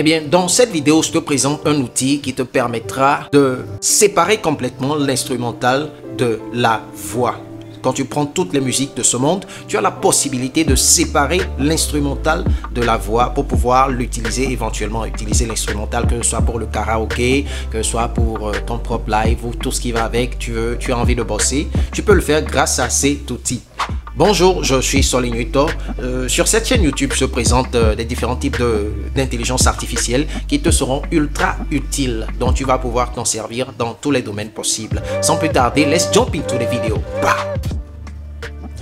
Eh bien, dans cette vidéo, je te présente un outil qui te permettra de séparer complètement l'instrumental de la voix. Quand tu prends toutes les musiques de ce monde, tu as la possibilité de séparer l'instrumental de la voix pour pouvoir l'utiliser, éventuellement utiliser l'instrumental, que ce soit pour le karaoké, que ce soit pour ton propre live ou tout ce qui va avec, tu as envie de bosser. Tu peux le faire grâce à cet outil. Bonjour, je suis Solinuito. Sur cette chaîne YouTube, je présente les différents types d'intelligence artificielle qui te seront ultra utiles, dont tu vas pouvoir t'en servir dans tous les domaines possibles. Sans plus tarder, let's jump into the video. Bah!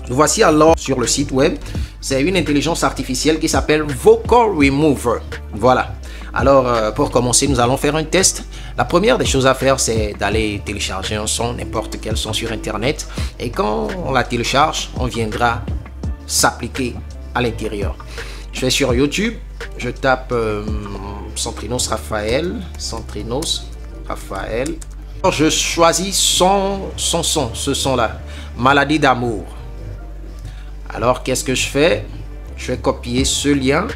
Nous voici alors sur le site web. C'est une intelligence artificielle qui s'appelle Vocal Remover. Voilà. Alors, pour commencer, nous allons faire un test. La première des choses à faire, c'est d'aller télécharger un son, n'importe quel son sur Internet. Et quand on la télécharge, on viendra s'appliquer à l'intérieur. Je vais sur YouTube, je tape Centrinos Raphaël. Alors, je choisis son, ce son-là, Maladie d'amour. Alors, qu'est-ce que je fais? Je vais copier ce lien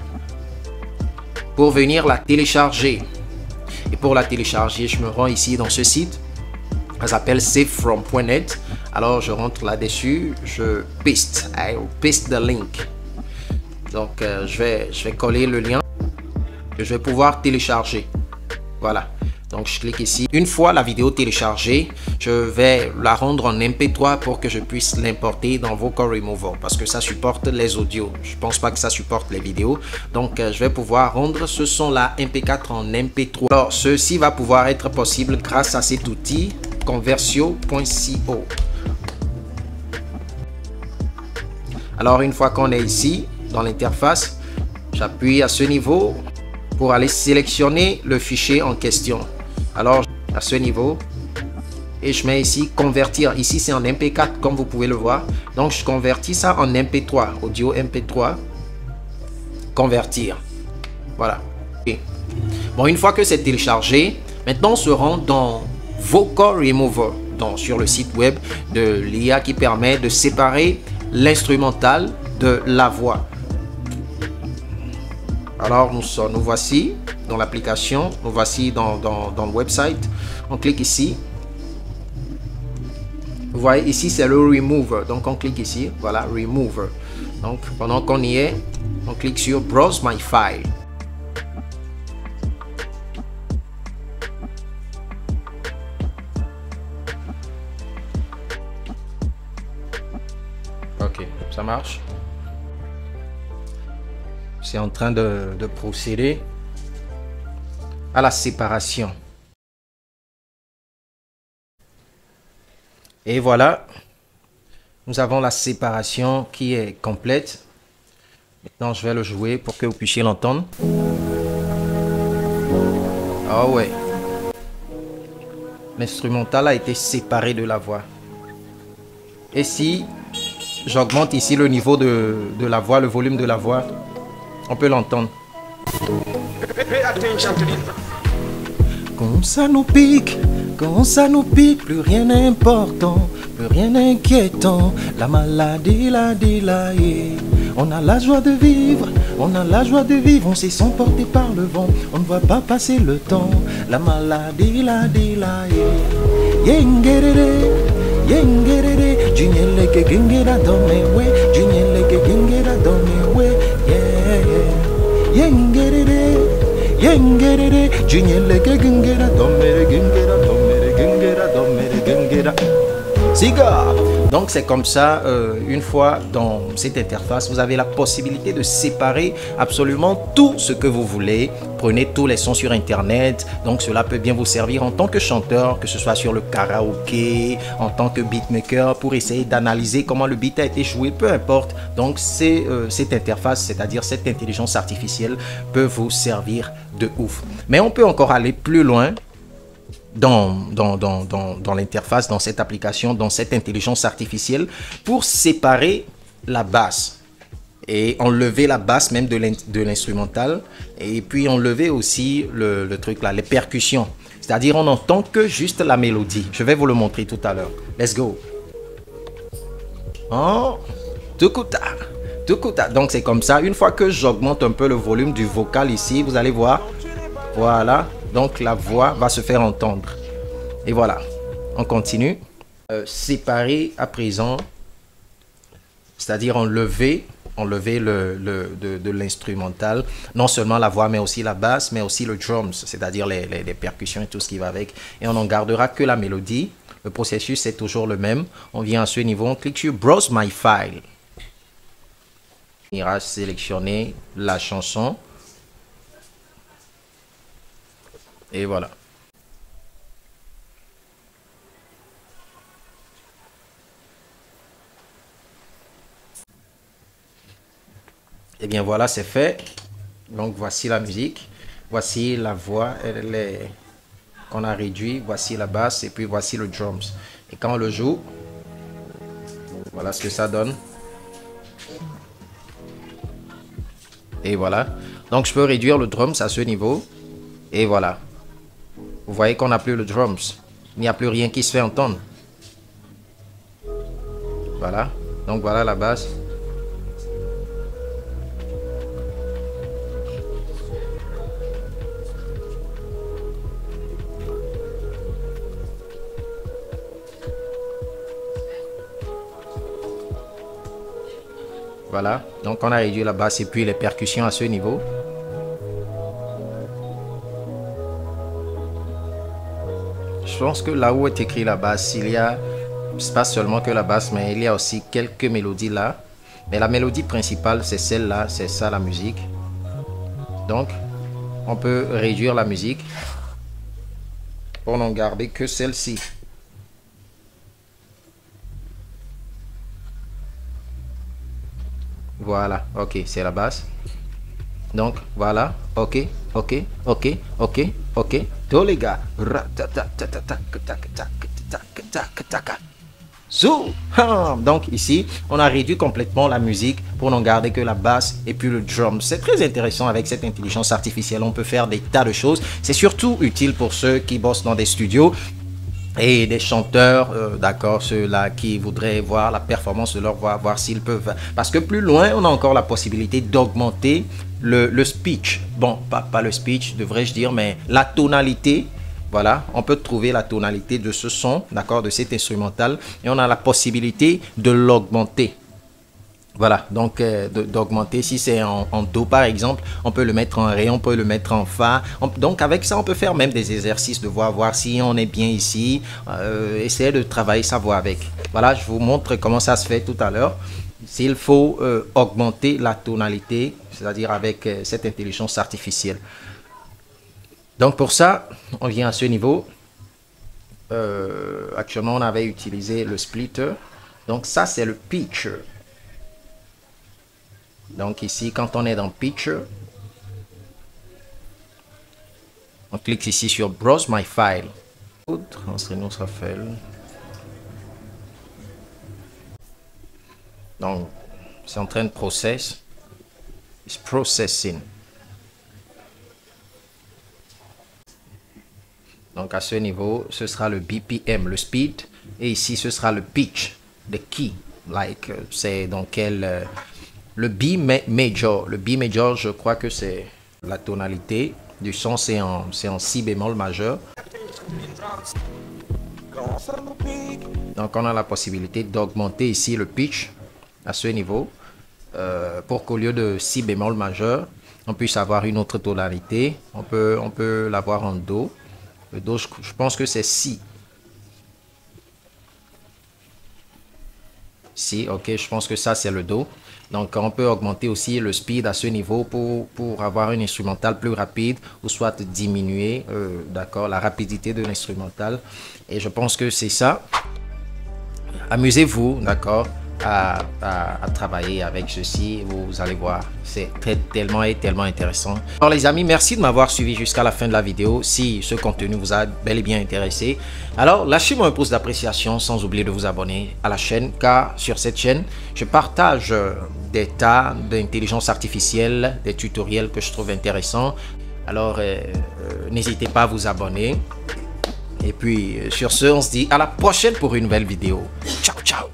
pour venir la télécharger. Et pour la télécharger, je me rends ici dans ce site. Ça s'appelle savefrom.net. Alors, je rentre là-dessus, je paste. I paste the link. Donc, je vais coller le lien que je vais pouvoir télécharger. Voilà. Donc, je clique ici. Une fois la vidéo téléchargée, je vais la rendre en MP3 pour que je puisse l'importer dans Vocal Remover parce que ça supporte les audios. Je pense pas que ça supporte les vidéos. Donc, je vais pouvoir rendre ce son-là MP4 en MP3. Alors, ceci va pouvoir être possible grâce à cet outil Conversio.co. Alors, une fois qu'on est ici, dans l'interface, j'appuie à ce niveau pour aller sélectionner le fichier en question. Alors, à ce niveau, et je mets ici convertir. Ici, c'est en MP4, comme vous pouvez le voir. Donc, je convertis ça en MP3, audio MP3, convertir. Voilà. Okay. Bon, une fois que c'est téléchargé, maintenant, on se rend dans Vocal Remover, sur le site web de l'IA qui permet de séparer l'instrumental de la voix. Alors, nous voici dans l'application, nous voici dans le website. On clique ici. Vous voyez ici, c'est le Remover. Donc, on clique ici. Voilà, Remover. Donc, pendant qu'on y est, on clique sur Browse My File. Ok, ça marche. C'est en train de procéder à la séparation. Et voilà, nous avons la séparation qui est complète. Maintenant, je vais le jouer pour que vous puissiez l'entendre. Ah ouais. L'instrumental a été séparé de la voix. Et si j'augmente ici le niveau de la voix, le volume de la voix, on peut l'entendre. Quand ça nous pique, plus rien n'est important, plus rien n'est inquiétant. La maladie, on a la joie de vivre, on s'est s'emporter par le vent, on ne voit pas passer le temps. La maladie, Junieleke gengera domewe, yengerere, Junieleke gengera domere. Siga. Donc c'est comme ça, une fois dans cette interface, vous avez la possibilité de séparer absolument tout ce que vous voulez. Prenez tous les sons sur Internet, donc cela peut bien vous servir en tant que chanteur, que ce soit sur le karaoké, en tant que beatmaker, pour essayer d'analyser comment le beat a été joué, peu importe. Donc cette interface, c'est-à-dire cette intelligence artificielle, peut vous servir de ouf. Mais on peut encore aller plus loin dans l'interface, dans cette application, dans cette intelligence artificielle, pour séparer la basse et enlever la basse même de l'instrumental, et puis enlever aussi le truc là, les percussions, c'est-à-dire on n'entend que juste la mélodie. Je vais vous le montrer tout à l'heure. Let's go. Oh, tukuta. Donc c'est comme ça. Une fois que j'augmente un peu le volume du vocal ici, vous allez voir, Voilà, donc la voix va se faire entendre. Et voilà, on continue. Séparer à présent, c'est-à-dire enlever de l'instrumental, non seulement la voix, mais aussi la basse, mais aussi le drums, c'est-à-dire les percussions et tout ce qui va avec. Et on n'en gardera que la mélodie. Le processus est toujours le même. On vient à ce niveau, on clique sur Browse My File. On ira sélectionner la chanson. Et voilà. Et bien voilà, c'est fait. Donc voici la musique. Voici la voix qu'on a réduit. Voici la basse et puis voici le drums. Et quand on le joue, voilà ce que ça donne. Et voilà. Donc je peux réduire le drums à ce niveau. Et voilà. Vous voyez qu'on n'a plus le drums. Il n'y a plus rien qui se fait entendre. Voilà. Donc voilà la basse. Voilà, donc on a réduit la basse et puis les percussions à ce niveau. Je pense que là où est écrit la basse, il y a, c'est pas seulement que la basse, mais il y a aussi quelques mélodies là. Mais la mélodie principale, c'est celle-là, c'est ça la musique. Donc, on peut réduire la musique pour n'en garder que celle-ci. Voilà, ok, c'est la basse. Donc, voilà, ok, ok, ok, ok, ok. Tous les gars. Donc ici, on a réduit complètement la musique pour n'en garder que la basse et puis le drum. C'est très intéressant avec cette intelligence artificielle. On peut faire des tas de choses. C'est surtout utile pour ceux qui bossent dans des studios et des chanteurs, d'accord, ceux-là qui voudraient voir la performance de leur voix, voir s'ils peuvent. Parce que plus loin, on a encore la possibilité d'augmenter le speech. Bon, pas le speech, devrais-je dire, mais la tonalité. Voilà, on peut trouver la tonalité de ce son, d'accord, de cet instrumental. Et on a la possibilité de l'augmenter. Voilà, donc d'augmenter, si c'est en Do par exemple, on peut le mettre en Ré, on peut le mettre en Fa. Donc avec ça, on peut faire même des exercices de voix, voir si on est bien ici, essayer de travailler sa voix avec. Voilà, je vous montre comment ça se fait tout à l'heure. S'il faut augmenter la tonalité, c'est-à-dire avec cette intelligence artificielle. Donc pour ça, on vient à ce niveau. Actuellement, on avait utilisé le splitter. Donc ça, c'est le pitch. Donc ici, quand on est dans Picture, on clique ici sur Browse My File. Transrhinus Raphaël. Donc, c'est en train de process. It's processing. Donc à ce niveau, ce sera le BPM, le speed. Et ici, ce sera le pitch, le key. Like, c'est dans quel... le B major. Le B major, je crois que c'est la tonalité du son, c'est en si bémol majeur. Donc on a la possibilité d'augmenter ici le pitch à ce niveau pour qu'au lieu de si bémol majeur, on puisse avoir une autre tonalité. On peut l'avoir en Do. Le Do, je pense que c'est Si. Si, ok, je pense que ça c'est le Do. Donc on peut augmenter aussi le speed à ce niveau pour avoir une instrumentale plus rapide ou soit diminuer d'accord, la rapidité de l'instrumental. Et je pense que c'est ça. Amusez-vous, d'accord, à travailler avec ceci. Vous allez voir, c'est tellement intéressant. Alors les amis, merci de m'avoir suivi jusqu'à la fin de la vidéo. Si ce contenu vous a bel et bien intéressé, alors lâchez-moi un pouce d'appréciation sans oublier de vous abonner à la chaîne, car sur cette chaîne, je partage des tas d'intelligence artificielle, des tutoriels que je trouve intéressants. Alors n'hésitez pas à vous abonner. Et puis sur ce, on se dit à la prochaine pour une nouvelle vidéo. Ciao, ciao.